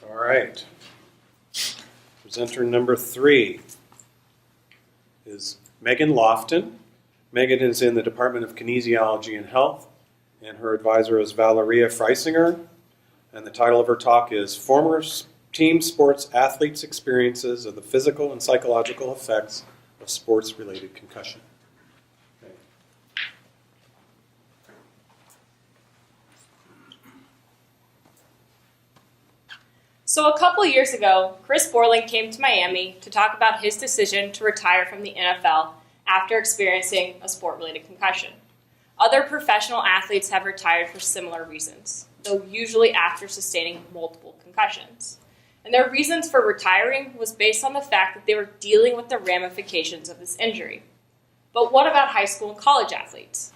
All right. Presenter number 3 is Megan Loftin. Megan is in the Department of Kinesiology and Health, and her advisor is Valeria Freisinger. And the title of her talk is Former Team Sports Athletes' Experiences of the Physical and Psychological Effects of Sports-Related Concussion. So a couple years ago, Chris Borland came to Miami to talk about his decision to retire from the NFL after experiencing a sport-related concussion. Other professional athletes have retired for similar reasons, though usually after sustaining multiple concussions. And their reasons for retiring was based on the fact that they were dealing with the ramifications of this injury. But what about high school and college athletes?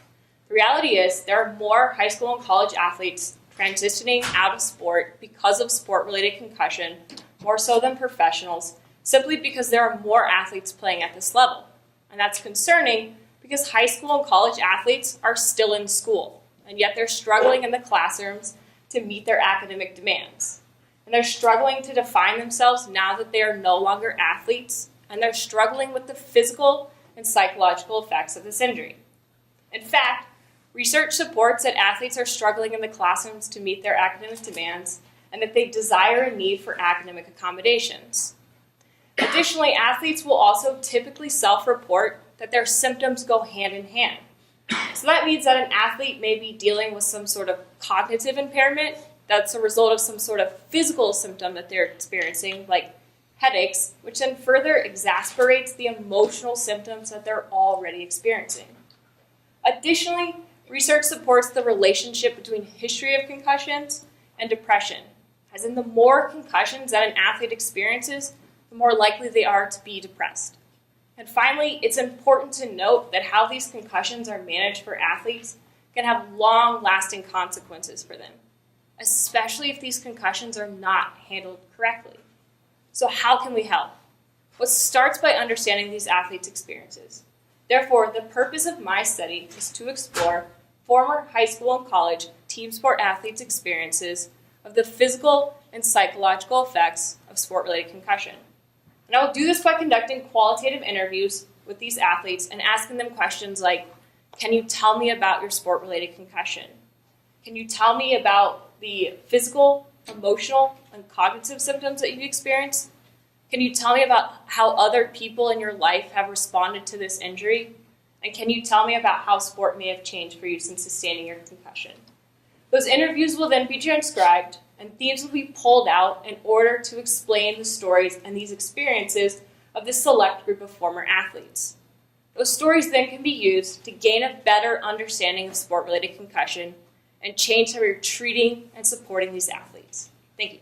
The reality is there are more high school and college athletes transitioning out of sport because of sport-related concussion, more so than professionals, simply because there are more athletes playing at this level. And that's concerning because high school and college athletes are still in school, and yet they're struggling in the classrooms to meet their academic demands. And they're struggling to define themselves now that they are no longer athletes, and they're struggling with the physical and psychological effects of this injury. In fact, research supports that athletes are struggling in the classrooms to meet their academic demands and that they desire and need for academic accommodations. Additionally, athletes will also typically self-report that their symptoms go hand in hand. So that means that an athlete may be dealing with some sort of cognitive impairment that's a result of some sort of physical symptom that they're experiencing, like headaches, which then further exasperates the emotional symptoms that they're already experiencing. Additionally, research supports the relationship between history of concussions and depression, as in the more concussions that an athlete experiences, the more likely they are to be depressed. And finally, it's important to note that how these concussions are managed for athletes can have long-lasting consequences for them, especially if these concussions are not handled correctly. So how can we help? Well, it starts by understanding these athletes' experiences. Therefore, the purpose of my study is to explore former high school and college team sport athletes' experiences of the physical and psychological effects of sport-related concussion. And I will do this by conducting qualitative interviews with these athletes and asking them questions like, can you tell me about your sport-related concussion? Can you tell me about the physical, emotional, and cognitive symptoms that you've experienced? Can you tell me about how other people in your life have responded to this injury? And can you tell me about how sport may have changed for you since sustaining your concussion? Those interviews will then be transcribed, and themes will be pulled out in order to explain the stories and these experiences of this select group of former athletes. Those stories then can be used to gain a better understanding of sport-related concussion and change how we're treating and supporting these athletes. Thank you.